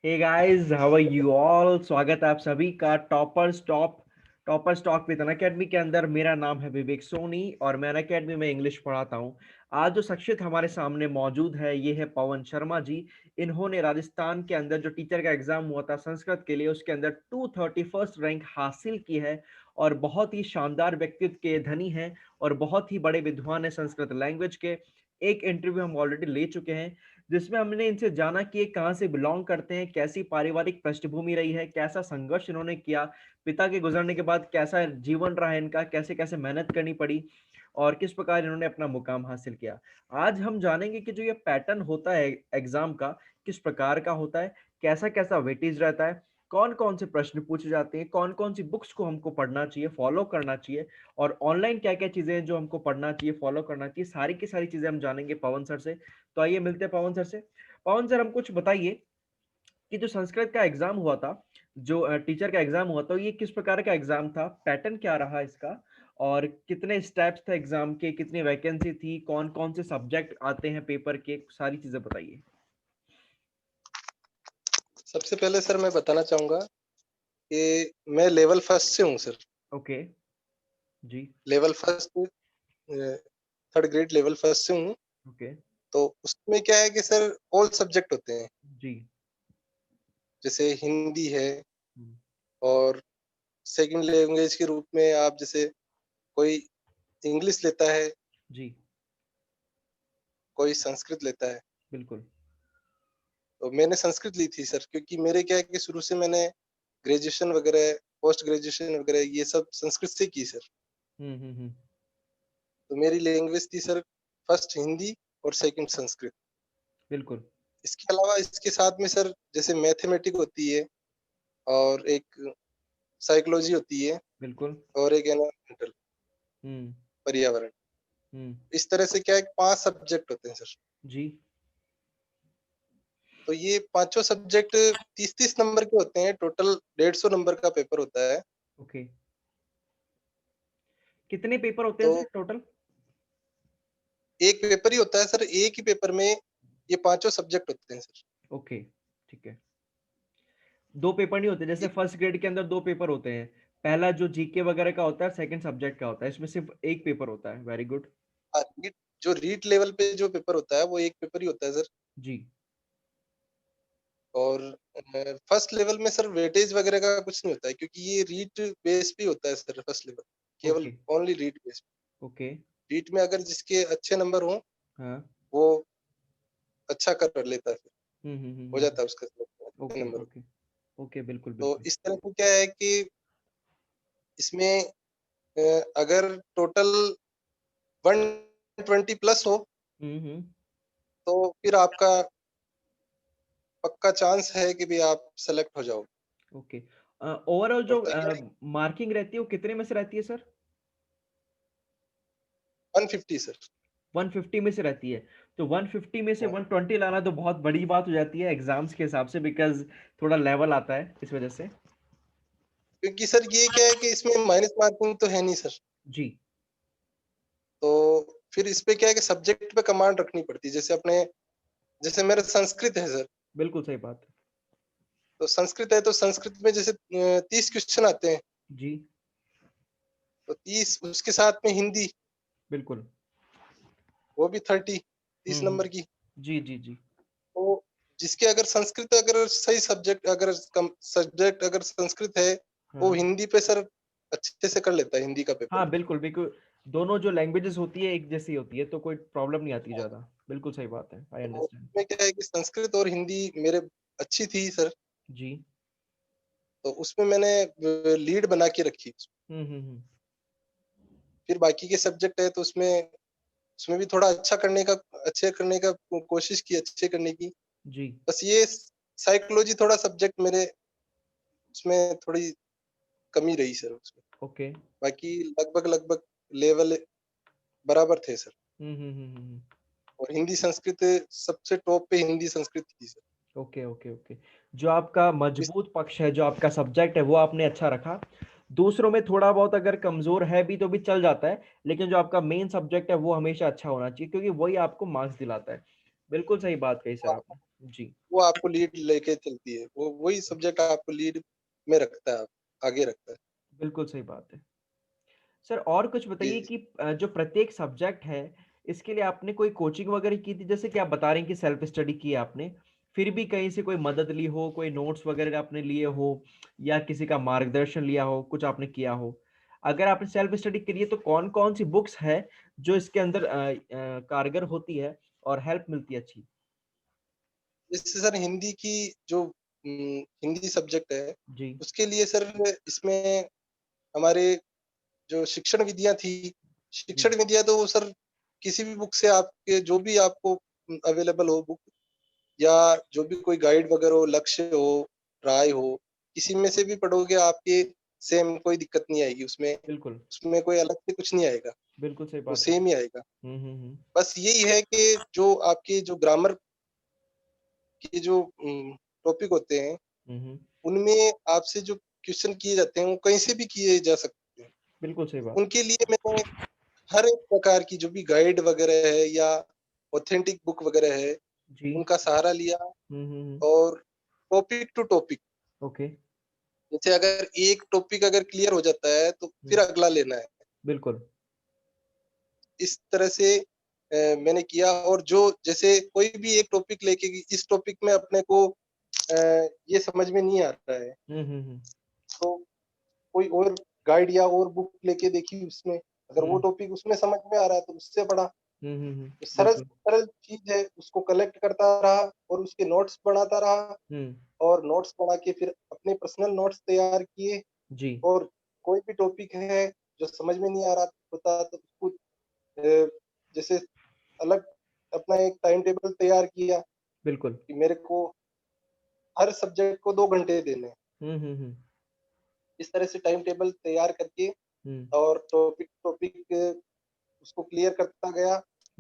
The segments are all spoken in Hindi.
Hey guys, how are you all. स्वागत है आप सभी का टॉपर्स टॉक विद अनअकैडमी के अंदर। मेरा नाम है विवेक सोनी और मैं अनअकैडमी में इंग्लिश पढ़ाता हूं। आज जो शख्सियत हमारे सामने मौजूद है ये है पवन शर्मा जी। इन्होंने राजस्थान के अंदर जो टीचर का एग्जाम हुआ था संस्कृत के लिए, उसके अंदर 231st रैंक हासिल की है और बहुत ही शानदार व्यक्तित्व के धनी हैं और बहुत ही बड़े विद्वान है संस्कृत लैंग्वेज के। एक इंटरव्यू हम ऑलरेडी ले चुके हैं जिसमें हमने इनसे जाना कि ये कहाँ से बिलोंग करते हैं, कैसी पारिवारिक पृष्ठभूमि रही है, कैसा संघर्ष इन्होंने किया, पिता के गुजरने के बाद कैसा जीवन रहा इनका, कैसे कैसे मेहनत करनी पड़ी और किस प्रकार इन्होंने अपना मुकाम हासिल किया। आज हम जानेंगे कि जो ये पैटर्न होता है एग्जाम का, किस प्रकार का होता है, कैसा कैसा वेटेज रहता है, कौन कौन से प्रश्न पूछे जाते हैं, कौन कौन सी बुक्स को हमको पढ़ना चाहिए, फॉलो करना चाहिए और ऑनलाइन क्या क्या चीजें हैं जो हमको पढ़ना चाहिए, फॉलो करना चाहिए, सारी की सारी चीजें हम जानेंगे पवन सर से। तो आइए मिलते हैं पवन सर से। पवन सर, हम कुछ बताइए कि जो संस्कृत का एग्जाम हुआ था, जो टीचर का एग्जाम हुआ था, ये किस प्रकार का एग्जाम था, पैटर्न क्या रहा इसका और कितने स्टेप्स थे एग्जाम के, कितनी वैकेंसी थी, कौन कौन से सब्जेक्ट आते हैं पेपर के, सारी चीजें बताइए। सबसे पहले सर मैं बताना चाहूंगा कि मैं लेवल फर्स्ट से हूँ सर। ओके जी। Level first, third grade level first से हूँ। ओके तो उसमें क्या है कि सर ऑल सब्जेक्ट होते हैं, जी। जैसे हिंदी है हम्म, और सेकंड लैंग्वेज के रूप में आप जैसे कोई इंग्लिश लेता है, जी कोई संस्कृत लेता है। बिल्कुल। तो मैंने संस्कृत ली थी सर, क्योंकि मेरे क्या है कि शुरू से मैंने ग्रेजुएशन वगैरह, पोस्ट ग्रेजुएशन वगैरह ये सब संस्कृत से की सर। हम्म। तो मेरी लैंग्वेज थी सर फर्स्ट हिंदी और सेकंड संस्कृत। बिल्कुल। इसके अलावा इसके साथ में सर जैसे मैथमेटिक होती है और एक साइकोलॉजी होती है बिल्कुल। और एक एनवायरमेंटल, हम्म। पर्यावरण। हम्म। इस तरह से क्या है, 5 सब्जेक्ट होते हैं सर। जी। तो ये पांचों सब्जेक्ट 30-30 नंबर के होते हैं, टोटल 150 नंबर का पेपर होता है। ओके, कितने पेपर होते हैं तो सर टोटल? एक पेपर ही होता है सर, एक ही पेपर में ये पांचों सब्जेक्ट होते हैं सर। ओके, ठीक है। दो पेपर नहीं होते जैसे एक फर्स्ट ग्रेड के अंदर दो पेपर होते हैं, पहला जो जीके वगैरह का होता है, सेकंड सब्जेक्ट का होता है, इसमें सिर्फ एक पेपर होता है। Very good. रीट, जो रीट लेवल पे जो पेपर होता है वो एक पेपर ही होता है सर। जी। और फर्स्ट लेवल में सर वेटेज वगैरह का कुछ नहीं होता है, क्योंकि ये रीट बेस पे होता है सर। फर्स्ट लेवल केवल okay. Only REET base. Okay. REET में अगर जिसके अच्छे नंबर हो हाँ। वो अच्छा कर लेता है, फिर हो हम्म। जाता है उसका अच्छे ओके नंबर हो। ओके। ओके, बिल्कुल तो बिल्कुल। इस तरह से क्या है कि इसमें अगर टोटल 120 प्लस हो हम्म। तो फिर आपका पक्का चांस है कि भी आप सेलेक्ट हो जाओ। ओके। ओवरऑल और जो तैयारी मार्किंग रहती है वो कितने में से रहती है सर? 150 सर। 150 में से रहती है। तो 150 में से हाँ, 120 लाना तो बहुत बड़ी बात हो जाती है एग्जाम्स के हिसाब से, बिकॉज थोड़ा लेवल आता है इस वजह से। क्योंकि सर ये क्या है कि इसमें माइनस मार्किंग तो है नहीं सर। जी। तो फिर इस पे क्या है कि सब्जेक्ट पे कमांड रखनी पड़ती है। जैसे अपने, जैसे मेरा संस्कृत है सर। बिल्कुल सही बात। तो संस्कृत है तो संस्कृत में जैसे 30 क्वेश्चन आते हैं। जी। तो 30, उसके साथ में हिंदी, बिल्कुल। वो भी 30 हम्म। नंबर की। जी जी जी। तो जिसके अगर संस्कृत अगर सही सब्जेक्ट, अगर सब्जेक्ट अगर संस्कृत है, वो हाँ। हिंदी पे सर अच्छे से कर लेता है, हिंदी का पेपर हाँ भी। बिल्कुल बिल्कुल। दोनों जो लैंग्वेजेस होती है एक जैसी होती है तो कोई प्रॉब्लम नहीं आती ज्यादा। बिल्कुल सही बात है, आई तो अंडरस्टैंड। उसमें क्या है कि संस्कृत और हिंदी मेरे अच्छी थी सर। जी। तो उसमें मैंने लीड बना के रखी। हम्म। फिर बाकी के सब्जेक्ट है तो उसमें उसमें भी थोड़ा अच्छा करने का, अच्छे करने का कोशिश की, अच्छे करने की। जी। बस ये साइकोलॉजी थोड़ा सब्जेक्ट मेरे उसमें थोड़ी कमी रही सर उसमें। ओके। बाकी लगभग लगभग लेवल बराबर थे सर। हम्म। और हिंदी संस्कृत सबसे टॉप पे हिंदी संस्कृत थी सर। Okay okay okay. जो आपका इस मजबूत पक्ष है, जो आपका सब्जेक्ट है वो आपने अच्छा रखा। दूसरों में थोड़ा बहुत अगर कमजोर है भी तो भी चल जाता है, लेकिन जो आपका मेन सब्जेक्ट है वो हमेशा अच्छा होना चाहिए क्योंकि वही आपको मार्क्स दिलाता है। बिल्कुल सही बात कही सर आपने। जी, वो आपको लीड लेके चलती है। वो वही सब्जेक्ट आपको लीड में रखता है, आगे रखता है। बिल्कुल सही बात है। सर और कुछ बताइए जी, कि जो प्रत्येक सब्जेक्ट है, इसके लिए आपने कोई कोचिंग वगैरह की थी? जैसे कि आप बता रहे हैं कि सेल्फ स्टडी की है आपने, फिर भी कहीं से कोई मदद ली हो, कोई नोट्स वगैरह आपने लिए हो या किसी का मार्गदर्शन लिया हो, कुछ आपने किया हो? अगर आपने सेल्फ स्टडी करी है तो कौन-कौन सी बुक्स है जो इसके अंदर कारगर होती है और हेल्प मिलती है अच्छी? जैसे सर हिंदी की जो हिंदी सब्जेक्ट है, जी, उसके लिए सर इसमें हमारे जो शिक्षण विधियाँ थी, जी, शिक्षण विधियाँ तो सर किसी भी बुक से आपके जो भी आपको अवेलेबल हो बुक या जो भी कोई गाइड वगैरह हो, लक्ष्य हो, राय हो, किसी में से भी पढ़ोगे आपके सेम कोई दिक्कत नहीं आएगी उसमें, बिल्कुल, उसमें कोई अलग से कुछ नहीं आएगा, बिल्कुल सही वो बात है। सेम ही आएगा। हुँ, हुँ, हुँ। बस यही है कि जो आपके जो ग्रामर के जो टॉपिक होते हैं, हुँ, हुँ। उनमें आपसे जो क्वेश्चन किए जाते हैं, वो कहीं से भी किए जा सकते हैं। बिल्कुल सही बात। उनके लिए मैंने हर एक प्रकार की जो भी गाइड वगैरह है या ऑथेंटिक बुक वगैरह है, जी। उनका सहारा लिया हुँ, हुँ, हुँ। और टॉपिक टू टॉपिक ओके। जैसे अगर एक टॉपिक अगर क्लियर हो जाता है, तो हुँ, फिर अगला लेना है। बिल्कुल। इस तरह से मैंने किया और जो जैसे कोई भी एक टॉपिक लेके इस टॉपिक में अपने को ये समझ में नहीं आ रहा है, हुँ, हुँ, हुँ। तो कोई और गाइड या और बुक लेके देखी उसमें, अगर वो हुँ। टॉपिक उसमें समझ में आ रहा है तो उससे पढ़ा। हुँ, हुँ, हुँ। तो सरल बिल्कुल। सरल चीज़ है, उसको कलेक्ट करता रहा और उसके नोट्स बनाता रहा हुँ। और नोट्स बना के फिर अपने पर्सनल नोट्स तैयार किए जी, और कोई भी टॉपिक है जो समझ में नहीं आ रहा होता तो उसको अ, जैसे अलग अपना एक टाइम टेबल तैयार किया बिल्कुल। कि मेरे को हर सब्जेक्ट को 2 घंटे देने हैं। हुँ, हुँ, हुँ। इस तरह से टाइम टेबल तैयार करके हुँ, और टॉपिक टॉपिक उसको क्लियर करता गया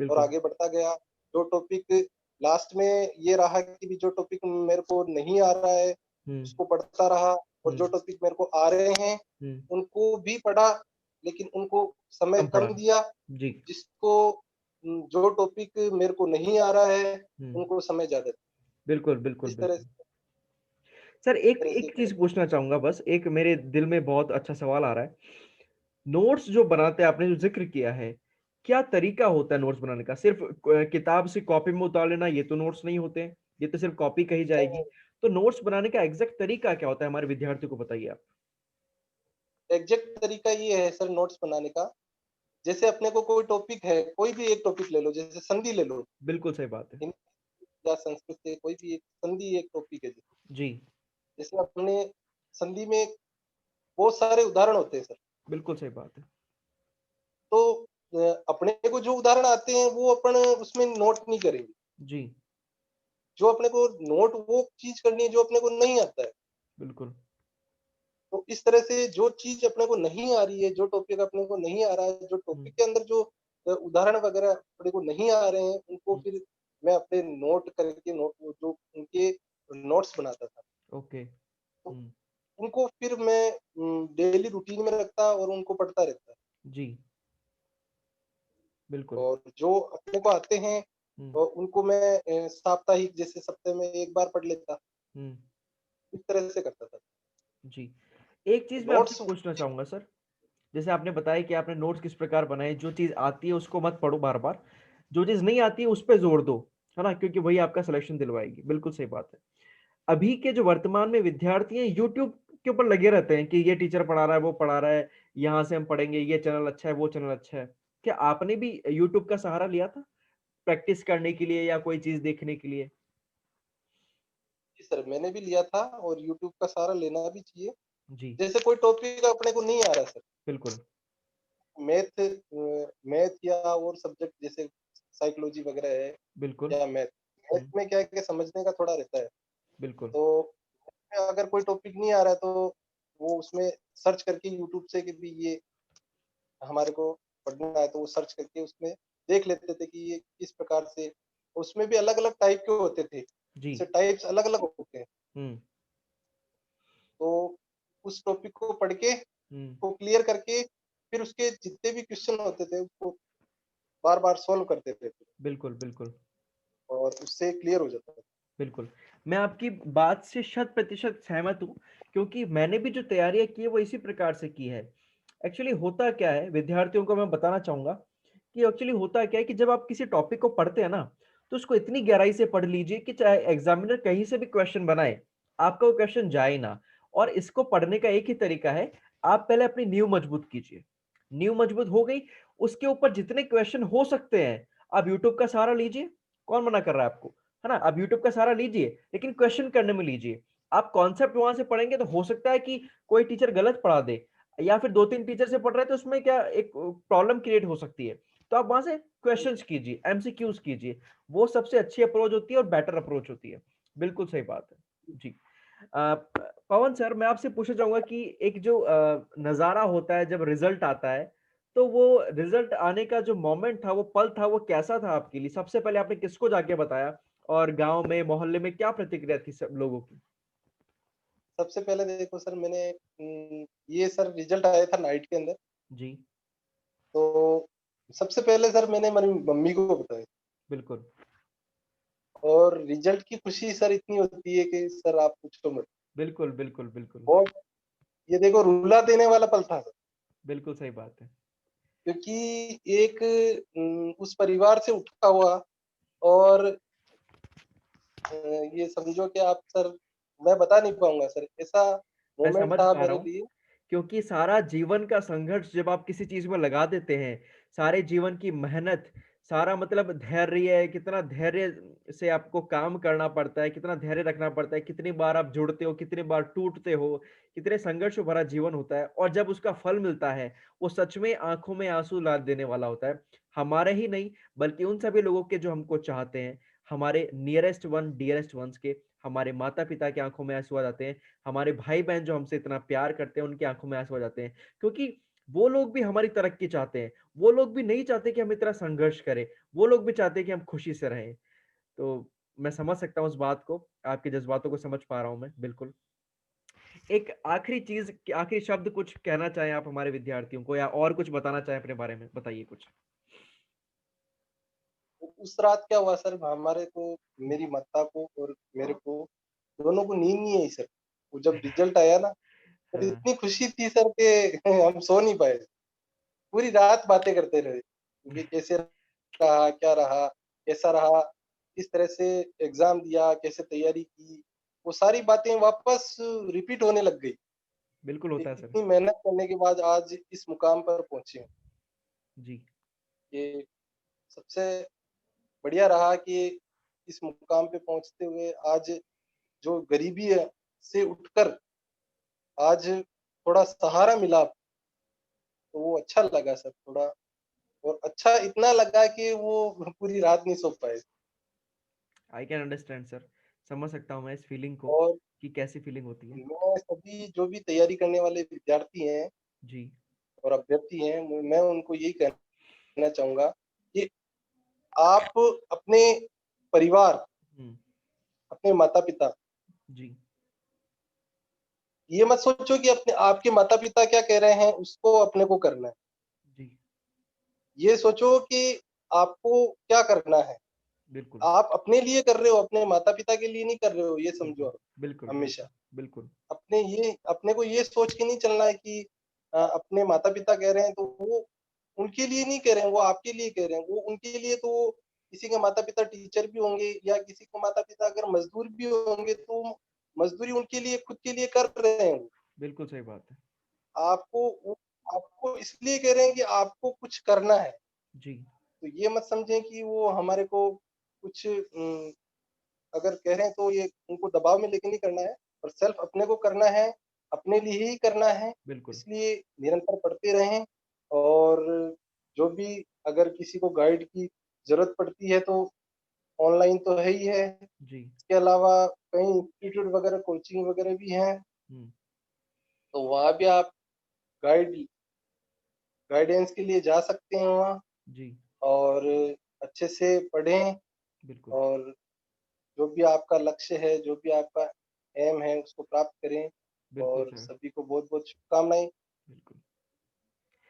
और बिल्कुल। आगे बढ़ता गया। जो टॉपिक लास्ट में ये रहा कि भी जो टॉपिक मेरे को नहीं आ रहा है, हुँ, उसको पढ़ता रहा और हुँ, जो टॉपिक मेरे को आ रहे हैं, हुँ। उनको भी पढ़ा, लेकिन उनको समय कम पड़ा। कम दिया। जी। जिसको जो टॉपिक मेरे को नहीं आ रहा है, हुँ। उनको समय ज़्यादा दिया। बिल्कुल, बिल्कुल, इस बिल्कुल। सर इस एक तरह से एक चीज़ पूछना चाहूँगा बस, एक मेरे दिल में बहुत अच्छा सवाल आ रहा है। नोट्स जो बनाते हैं आपने जो ज़िक्र किया है, क्या तरीका होता है नोट्स बनाने का? सिर्फ़ किताब से कॉपी में उतार लेना ये तो नोट्स नहीं होते हैं, ये तो सिर्फ़ कॉपी कही जाएगी। तो नोट्स बनाने का एग्ज़ैक्ट तरीका क्या होता है हमारे विद्यार्थियों को बताइए आप? एग्ज़ैक्ट तरीका ये है सर नोट्स बनाने का, जैसे अपने को कोई टॉपिक है, कोई भी एक टॉपिक ले लो, जैसे संधि ले लो, बिल्कुल सही बात है। हिंदी या संस्कृत से कोई भी एक संधि एक टॉपिक है। जी, जैसे अपने संधि में बहुत सारे उदाहरण होते हैं सर। बिल्कुल सही बात है। तो अपने को जो उदाहरण आते हैं वो अपन उसमें नोट नहीं करेंगे। जी, जो अपने को नोट वो चीज़ करनी है जो अपने को नहीं आता है। बिल्कुल। तो इस तरह से जो चीज़ अपने को नहीं आ रही है, जो टॉपिक अपने को नहीं आ रहा है, जो हुँ, टॉपिक के अंदर जो उदाहरण वगैरह अपने को नहीं आ रहे हैं, उनको हुँ, फिर मैं अपने नोट करके नोट जो उनके नोट्स बनाता था। ओके। तो हुँ, उनको फिर मैं डेली रूटीन में रखता और उनको पढ़ता रहता। जी, बिल्कुल। और जो अपने को आते हैं हुँ, उनको मैं साप्ताहिक जैसे सप्ताह में 1 बार पढ़ लेता, हुँ, इस तरह से करता था। जी। एक चीज़ मैं आपसे नोट्स पूछना चाहूँगा सर, जैसे आपने बताया कि आपने नोट्स किस प्रकार बनाए, जो चीज़ आती है उसको मत पढ़ो बार-बार, जो चीज़ नहीं आती है उस पे ज़ोर दो, है ना? क्योंकि वही आपका सिलेक्शन दिलवाएगी, बिल्कुल सही बात है। अभी के जो वर्तमान में विद्यार्थी हैं यूट्यूब के ऊपर लगे रहते हैं कि ये टीचर पढ़ा रहा है, वो पढ़ा रहा है, यहाँ से हम पढ़ेंगे, ये चैनल अच्छा है, वो चैनल अच्छा है। क्या आपने भी यूट्यूब का सहारा लिया था, प्रैक्टिस करने के लिए या कोई चीज़ देखने के लिए? जी सर, मैंने भी लिया था और यूट्यूब का सहारा लेना भी चाहिए। जी, जैसे कोई टॉपिक अपने को नहीं आ रहा सर, बिल्कुल। मैथ या और सब्जेक्ट जैसे साइकोलॉजी वगैरह है बिल्कुल। या मैथ। मैथ हुँ, में क्या है कि समझने का थोड़ा रहता है। बिल्कुल। तो अगर कोई टॉपिक नहीं आ रहा है तो वो उसमें सर्च करके यूट्यूब से कि भी ये हमारे को पढ़ना है तो वो सर्च करके उसमें देख लेते थे कि ये किस प्रकार से उसमें भी अलग-अलग टाइप के होते थे। जी। जैसे टाइप्स अलग-अलग होते हैं। हुँ, तो उस टॉपिक को पढ़ के हुँ, उसको क्लियर करके फिर उसके जितने भी क्वेश्चन होते थे उसको बार-बार सॉल्व करते थे बिल्कुल, बिल्कुल। और उससे क्लियर हो जाता था। बिल्कुल। मैं आपकी बात से शत प्रतिशत सहमत हूँ, क्योंकि मैंने भी जो तैयारियाँ की है वो इसी प्रकार से की है। एक्चुअली होता क्या है, विद्यार्थियों को मैं बताना चाहूँगा कि एक्चुअली होता क्या है कि जब आप किसी टॉपिक को पढ़ते हैं ना, तो उसको इतनी गहराई से पढ़ लीजिए कि चाहे एग्ज़ामिनर कहीं से भी क्वेश्चन बनाए, आपका वो क्वेश्चन जाए ना। और इसको पढ़ने का एक ही तरीका है, आप पहले अपनी नींव मजबूत कीजिए। नींव मजबूत हो गई, उसके ऊपर जितने क्वेश्चन हो सकते हैं, आप यूट्यूब का सहारा लीजिए, कौन मना कर रहा है आपको? है ना? आप यूट्यूब का सहारा लीजिए, लेकिन क्वेश्चन करने में लीजिए। आप कॉन्सेप्ट वहाँ से पढ़ेंगे तो हो सकता है कि कोई टीचर गलत पढ़ा दे, या फिर 2-3 टीचर से पढ़ रहे हैं तो उसमें क्या एक प्रॉब्लम क्रिएट हो सकती है। तो आप वहाँ से क्वेश्चंस कीजिए, एमसीक्यूज़ कीजिए। वो सबसे अच्छी अप्रोच होती है और बेटर अप्रोच होती है। बिल्कुल सही बात है। जी। पवन सर, मैं आपसे पूछना चाहूँगा कि एक जो नज़ारा होता है जब रिज़ल्ट आता है, तो वो रिज़ल्ट आने का जो मोमेंट था, वो पल था, वो कैसा था आपके लिए? सबसे पहले आपने किसको जाके बताया? और गाँव में, मोहल्ले में क्या प्रतिक्रिया थी सब लोगों की? सबसे पहले देखो सर, मैंने ये सर रिजल्ट आया था नाइट के अंदर। जी, तो सबसे पहले सर मैंने मेरी मम्मी को बताया। बिल्कुल। और रिजल्ट की खुशी सर इतनी होती है कि सर आप पूछो मत। बिल्कुल, बिल्कुल, बिल्कुल। और ये देखो रुला देने वाला पल था सर, बिल्कुल सही बात है। क्योंकि एक उस परिवार से उठा हुआ, और ये समझो कि आप सर, मैं बता नहीं पाऊँगा सर, ऐसा मैं मोमेंट समझ था पा रहा मेरे हूँ, लिए। क्योंकि सारा जीवन का संघर्ष जब आप किसी चीज़ में लगा देते हैं, सारे जीवन की मेहनत, सारा मतलब धैर्य, कितना धैर्य से आपको काम करना पड़ता है, कितना धैर्य रखना पड़ता है, कितनी बार आप जुड़ते हो, कितनी बार टूटते हो, कितने संघर्ष भरा जीवन होता है और जब उसका फल मिलता है, वो सच में आँखों में आँसू ला देने वाला होता है। हमारे ही नहीं, बल्कि उन सभी लोगों के जो हमको चाहते हैं, हमारे नियरेस्ट वन, डियरेस्ट वन्स के, हमारे माता-पिता की आँखों में आँसू आ जाते हैं। हमारे भाई-बहन जो हमसे इतना प्यार करते हैं, उनकी आँखों में आँसू आ जाते हैं। क्योंकि वो लोग भी हमारी तरक्की चाहते हैं। वो लोग भी नहीं चाहते कि हम इतना संघर्ष करें। वो लोग भी चाहते हैं कि हम खुशी से रहें। तो मैं समझ सकता हूँ उस बात को, आपके जज़्बातों को समझ पा रहा हूँ मैं, बिल्कुल। एक आखिरी चीज़, आखिरी शब्द कुछ कहना चाहें आप हमारे विद्यार्थियों को या और कुछ बताना चाहें अपने बारे में? बताइए कुछ। उस रात क्या हुआ सर, हमारे को, मेरी माता को और मेरे को, दोनों को नींद नहीं आई सर। वो जब रिजल्ट आया ना, तो हाँ, इतनी खुशी थी सर कि हम सो नहीं पाए। पूरी रात बातें करते रहे, ये कैसे रहा, क्या रहा, कैसा रहा, किस तरह से एग्ज़ाम दिया, कैसे तैयारी की, वो सारी बातें वापस रिपीट होने लग गई। बिल्कुल कि होता है सर। इतनी मेहनत करने के बाद आज इस मुकाम पर पहुँचे हैं। जी, ये सबसे बढ़िया रहा कि इस मुकाम पे पहुँचते हुए आज जो गरीबी है से उठकर आज थोड़ा सहारा मिला, तो वो अच्छा लगा सर थोड़ा। और अच्छा इतना लगा कि वो पूरी रात नहीं सो पाए। I can understand sir. समझ सकता हूँ मैं इस फीलिंग को और कि कैसी फीलिंग होती है। मैं सभी जो भी तैयारी करने वाले विद्यार्थी हैं जी, और अभ्यर्थी हैं, मैं उनको यही कहना चाहूँगा कि आप अपने परिवार, हुँ, अपने माता-पिता, जी, ये मत सोचो कि अपने आपके माता-पिता क्या कह रहे हैं उसको अपने को करना है। जी, ये सोचो कि आपको क्या करना है। बिल्कुल। आप अपने लिए कर रहे हो, अपने माता-पिता के लिए नहीं कर रहे हो, ये समझो बिल्कुल, आप बिल्कुल, हमेशा। बिल्कुल, बिल्कुल, अपने को ये सोच के नहीं चलना है कि अपने माता-पिता कह रहे हैं तो वो उनके लिए नहीं कह रहे हैं, वो आपके लिए कह रहे हैं। वो उनके लिए तो किसी के माता-पिता टीचर भी होंगे, या किसी के माता-पिता अगर मज़दूर भी होंगे तो मज़दूरी उनके लिए, खुद के लिए कर रहे हैं वो। बिल्कुल सही बात है। आपको वो आपको इसलिए कह रहे हैं कि आपको कुछ करना है। जी, तो ये मत समझें कि वो हमारे को कुछ अगर कह रहे हैं तो ये उनको दबाव में लेके नहीं करना है, और सेल्फ अपने को करना है, अपने लिए ही करना है। बिल्कुल। इसलिए निरंतर पढ़ते रहें। और जो भी अगर किसी को गाइड की ज़रूरत पड़ती है तो ऑनलाइन तो है ही है। जी, इसके अलावा कई इंस्टीट्यूट वगैरह, कोचिंग वगैरह भी हैं, हुँ, तो वहाँ भी आप गाइडेंस के लिए जा सकते हैं वहाँ। जी, और अच्छे से पढ़ें, बिल्कुल, और जो भी आपका लक्ष्य है, जो भी आपका एम है, उसको प्राप्त करें। बिल्कुल और सर, सभी को बहुत-बहुत शुभकामनाएँ। बिल्कुल।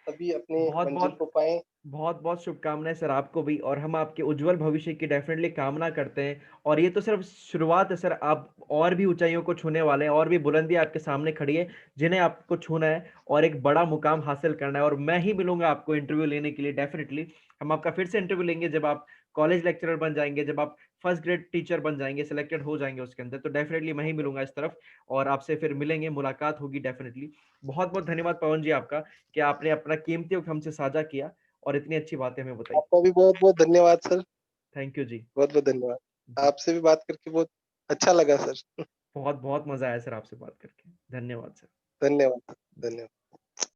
सभी अपने मंज़िल बहुत-बहुत को पाएँ। बहुत बहुत शुभकामनाएं सर आपको भी, और हम आपके उज्जवल भविष्य की डेफिनेटली कामना करते हैं। और ये तो सिर्फ शुरुआत है सर, आप और भी ऊंचाइयों को छूने वाले हैं, और भी बुलंदी आपके सामने खड़ी है जिन्हें आपको छूना है और एक बड़ा मुकाम हासिल करना है। और मैं ही मिलूंगा आपको इंटरव्यू लेने के लिए डेफिनेटली। हम आपका फिर से इंटरव्यू लेंगे जब आप कॉलेज लेक्चरर बन जाएंगे, जब आप फर्स्ट ग्रेड टीचर बन जाएंगे, सिलेक्टेड हो जाएंगे उसके अंदर, तो डेफिनेटली मैं ही मिलूंगा इस तरफ और आपसे फिर मिलेंगे, मुलाकात होगी डेफिनेटली। बहुत बहुत धन्यवाद पवन जी आपका कि आपने अपना कीमती वक्त हमसे साझा किया और इतनी अच्छी बातें हमें बताई। आपका भी बहुत बहुत धन्यवाद सर। थैंक यू जी। बहुत बहुत धन्यवाद। जी, आपसे भी बात करके बहुत अच्छा लगा सर। बहुत बहुत मजा आया सर आपसे बात करके। धन्यवाद सर। धन्यवाद। जी। धन्यवाद।